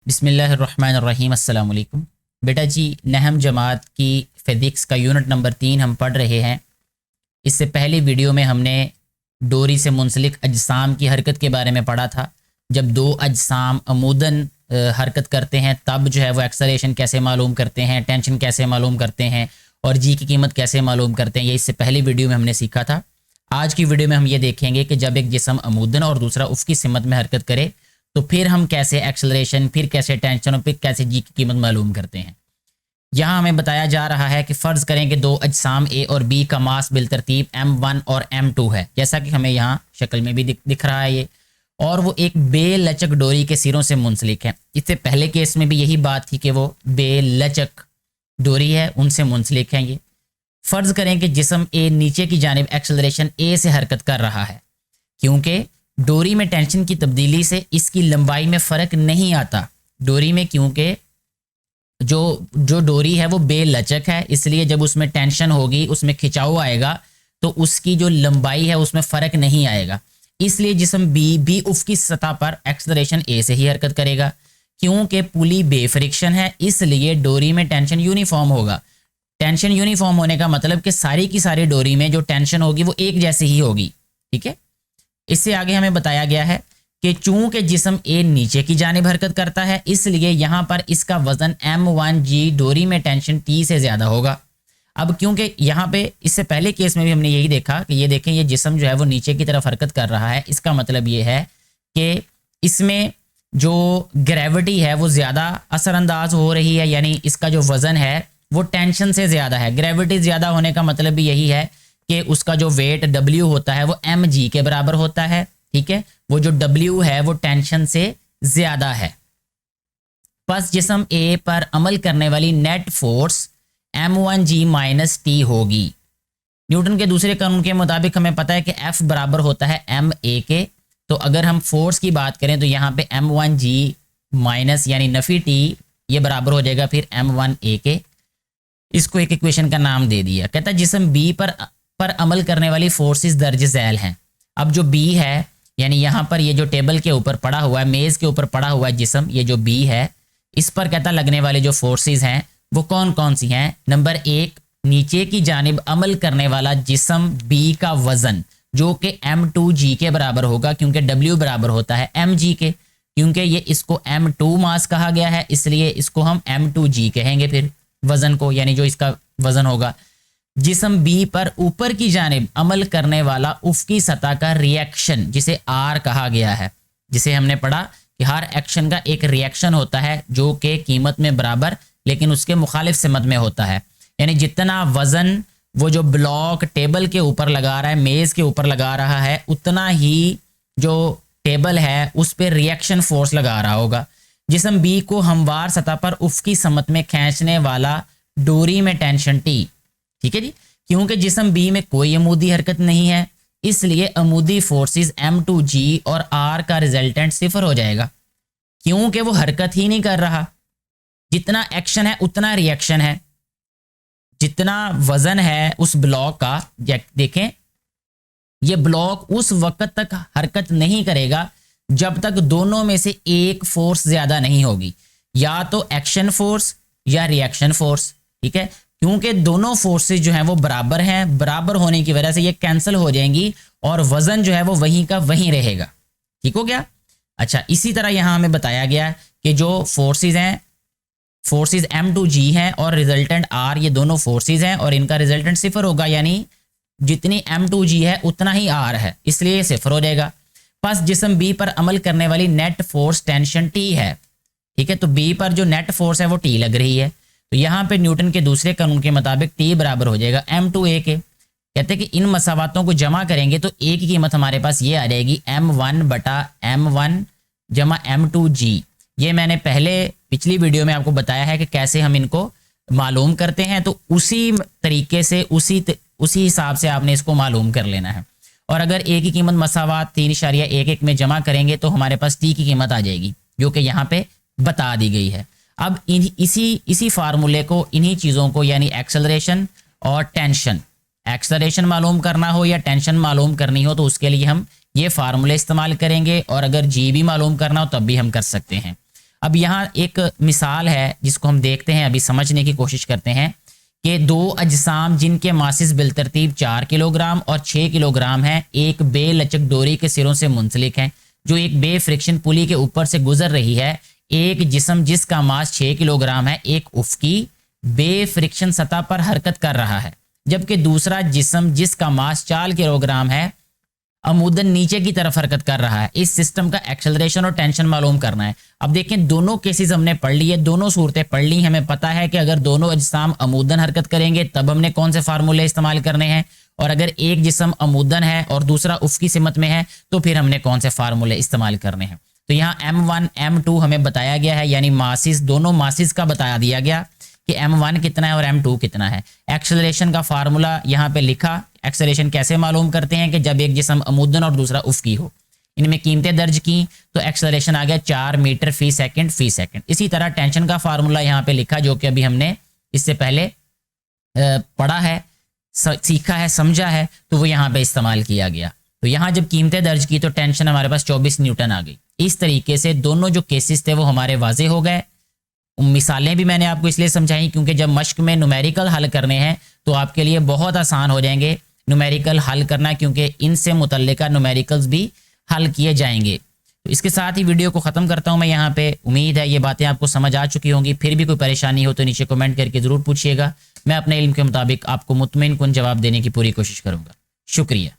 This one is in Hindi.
बिस्मिल्लाहिर्रहमानिर्रहीम अस्सलाम वालेकुम। बेटा जी, नहम जमात की फ़िज़िक्स का यूनिट नंबर 3 हम पढ़ रहे हैं। इससे पहले वीडियो में हमने डोरी से मुंसलिक अजसाम की हरकत के बारे में पढ़ा था। जब दो अजसाम अमूदन हरकत करते हैं तब जो है वो एक्सेलरेशन कैसे मालूम करते हैं, टेंशन कैसे मालूम करते हैं और जी की कीमत कैसे मालूम करते हैं, ये इससे पहले वीडियो में हमने सीखा था। आज की वीडियो में हम ये देखेंगे कि जब एक जिस्म अमूदन और दूसरा उफ़क़ी सिमत में हरकत करे तो फिर हम कैसे एक्सेलरेशन, फिर कैसे टेंशन और फिर कैसे जी की कीमत मालूम करते हैं। यहाँ हमें बताया जा रहा है कि फ़र्ज़ करें कि दो अजसाम ए और बी का मास बिलतरतीब m1 और m2 है, जैसा कि हमें यहाँ शक्ल में भी दिख रहा है ये, और वो एक बेलचक डोरी के सिरों से मुंसलिक है। इससे पहले केस में भी यही बात थी कि वो बेलचक डोरी है, उनसे मुंसलिक हैं ये। फ़र्ज़ करें कि जिस्म ए नीचे की जानिब एक्सेलरेशन ए से हरकत कर रहा है, क्योंकि डोरी में टेंशन की तब्दीली से इसकी लंबाई में फ़र्क नहीं आता। डोरी में क्योंकि जो डोरी है वो बेलचक है, इसलिए जब उसमें टेंशन होगी, उसमें खिंचाव आएगा तो उसकी जो लंबाई है उसमें फ़र्क नहीं आएगा। इसलिए जिस्म बी भी उफ़क़ी सतह पर एक्सेलरेशन ए से ही हरकत करेगा। क्योंकि पुली बेफ्रिक्शन है इसलिए डोरी में टेंशन यूनिफॉर्म होगा। टेंशन यूनिफॉर्म होने का मतलब कि सारी की सारी डोरी में जो टेंशन होगी वो एक जैसी ही होगी। ठीक है, इससे आगे हमें बताया गया है कि चूंकि जिस्म ए नीचे की जानिब हरकत करता है इसलिए यहाँ पर इसका वजन m1g डोरी में टेंशन T से ज़्यादा होगा। अब क्योंकि यहाँ पे इससे पहले केस में भी हमने यही देखा कि ये देखें, ये जिस्म जो है वो नीचे की तरफ हरकत कर रहा है, इसका मतलब ये है कि इसमें जो ग्रेविटी है वो ज़्यादा असरअंदाज हो रही है, यानी इसका जो वज़न है वो टेंशन से ज़्यादा है। ग्रेविटी ज़्यादा होने का मतलब भी यही है कि उसका जो वेट W होता है वो mg के बराबर होता है। ठीक है, वो जो W है वो टेंशन से ज़्यादा है। बस जिस्म A पर अमल करने वाली net force m1g minus T होगी। न्यूटन के दूसरे कानून के मुताबिक हमें पता है कि F बराबर होता है ma के। तो अगर हम फोर्स की बात करें तो यहाँ पे m1g माइनस यानी नफ़ी T ये बराबर हो जाएगा फिर m1a के। इसको एक इक्वेशन का नाम दे दिया। कहता है जिस्म B पर अमल करने वाली फोर्सेस दर्ज झैल हैं। अब जो B है, यानी यहाँ पर ये जो टेबल के ऊपर पड़ा हुआ है, मेज़ के ऊपर पड़ा हुआ है जिस्म, ये जो B है, इस पर कहता लगने वाले जो फोर्सेस हैं वो कौन कौन सी हैं। नंबर 1, नीचे की जानिब अमल करने वाला जिस्म B का वज़न जो कि m2g के बराबर होगा, क्योंकि W बराबर होता है mg के। क्योंकि ये इसको m2 मास कहा गया है इसलिए इसको हम m2g कहेंगे फिर वज़न को, यानी जो इसका वज़न होगा। जिस्म B पर ऊपर की जानिब अमल करने वाला उफ़क़ी सतह का रिएक्शन जिसे R कहा गया है, जिसे हमने पढ़ा कि हर एक्शन का एक रिएक्शन होता है जो कि कीमत में बराबर लेकिन उसके मुखालिफ सिमत में होता है। यानी जितना वज़न वो जो ब्लॉक टेबल के ऊपर लगा रहा है, मेज़ के ऊपर लगा रहा है, उतना ही जो टेबल है उस पर रिएक्शन फोर्स लगा रहा होगा। जिस्म B को हमवार सतह पर उफ़क़ी समत में खींचने वाला डोरी में टेंशन T। ठीक है जी, क्योंकि जिस्म B में कोई अमूदी हरकत नहीं है इसलिए अमूदी फोर्सेस m2g और R का रिजल्टेंट 0 हो जाएगा, क्योंकि वो हरकत ही नहीं कर रहा। जितना एक्शन है उतना रिएक्शन है। जितना वजन है उस ब्लॉक का, देखें ये ब्लॉक उस वक्त तक हरकत नहीं करेगा जब तक दोनों में से एक फोर्स ज्यादा नहीं होगी, या तो एक्शन फोर्स या रिएक्शन फोर्स। ठीक है, क्योंकि दोनों फोर्सेस जो हैं वो बराबर हैं, बराबर होने की वजह से ये कैंसिल हो जाएंगी और वजन जो है वो वहीं का वहीं रहेगा। ठीक हो गया। अच्छा, इसी तरह यहाँ हमें बताया गया कि जो फोर्सेस हैं, फोर्सेस m2g हैं और रिजल्टेंट R, ये दोनों फोर्सेस हैं और इनका रिजल्टेंट 0 होगा, यानी जितनी m2g है उतना ही R है, इसलिए ये 0 हो जाएगा। बस जिस्म B पर अमल करने वाली नेट फोर्स टेंशन T है। ठीक है, तो B पर जो नेट फोर्स है वो T लग रही है, तो यहाँ पे न्यूटन के दूसरे कानून के मुताबिक T बराबर हो जाएगा m2a के। कहते हैं कि इन मसावातों को जमा करेंगे तो A की कीमत हमारे पास ये आ जाएगी m1 बटा m1 जमा m2g। ये मैंने पहले पिछली वीडियो में आपको बताया है कि कैसे हम इनको मालूम करते हैं, तो उसी तरीके से उसी हिसाब से आपने इसको मालूम कर लेना है। और अगर A की कीमत मसावात 3.11 में जमा करेंगे तो हमारे पास T की कीमत आ जाएगी जो कि यहाँ पे बता दी गई है। अब इसी फार्मूले को, इन्हीं चीज़ों को, यानी एक्सेलरेशन और टेंशन, एक्सेलरेशन मालूम करना हो या टेंशन मालूम करनी हो तो उसके लिए हम ये फार्मूले इस्तेमाल करेंगे, और अगर जी भी मालूम करना हो तब भी हम कर सकते हैं। अब यहाँ एक मिसाल है जिसको हम देखते हैं, अभी समझने की कोशिश करते हैं कि दो अजसाम जिनके मासिस बिलतरतीब 4 किलोग्राम और 6 किलोग्राम हैं, एक बेलचक डोरी के सिरों से मुंसलिक हैं जो एक बे फ्रिक्शन पुली के ऊपर से गुजर रही है। एक जिस्म जिसका मास 6 किलोग्राम है एक उफ़की बे फ्रिक्शन सतह पर हरकत कर रहा है, जबकि दूसरा जिस्म जिसका मास 4 किलोग्राम है अमूदन नीचे की तरफ हरकत कर रहा है। इस सिस्टम का एक्सेलरेशन और टेंशन मालूम करना है। अब देखें दोनों केसेस हमने पढ़ लिए, दोनों सूरतें पढ़ ली। हमें पता है कि अगर दोनों अजसाम अमूदन हरकत करेंगे तब हमने कौन से फार्मूले इस्तेमाल करने हैं, और अगर एक जिस्म अमूदन है और दूसरा उफ़की सिमत में है तो फिर हमने कौन से फार्मूले इस्तेमाल करने हैं। तो यहाँ M1 M2 हमें बताया गया है, यानी मासिस, दोनों मासिस का बता दिया गया कि M1 कितना है और M2 कितना है। एक्सेलरेशन का फार्मूला यहाँ पे लिखा। एक्सेलरेशन कैसे मालूम करते हैं कि जब एक जिस्म अमूदन और दूसरा उफ़की हो। इनमें कीमतें दर्ज की तो एक्सेलरेशन आ गया 4 मीटर फी सेकंड। इसी तरह टेंशन का फार्मूला यहाँ पे लिखा जो कि अभी हमने इससे पहले पढ़ा है, सीखा है, समझा है, तो वो यहाँ पे इस्तेमाल किया गया। तो यहाँ जब कीमतें दर्ज की तो टेंशन हमारे पास 24 न्यूटन आ गई। इस तरीके से दोनों जो केसेस थे वो हमारे वाजे हो गए। मिसालें भी मैंने आपको इसलिए समझाई क्योंकि जब मश्क में न्यूमेरिकल हल करने हैं तो आपके लिए बहुत आसान हो जाएंगे न्यूमेरिकल हल करना, क्योंकि इनसे मुतल्लिका न्यूमेरिकल्स भी हल किए जाएंगे। तो इसके साथ ही वीडियो को ख़त्म करता हूँ मैं यहाँ पे। उम्मीद है ये बातें आपको समझ आ चुकी होंगी। फिर भी कोई परेशानी हो तो नीचे कमेंट करके ज़रूर पूछिएगा। मैं अपने इल्म के मुताबिक आपको मुतमईन कुन जवाब देने की पूरी कोशिश करूँगा। शुक्रिया।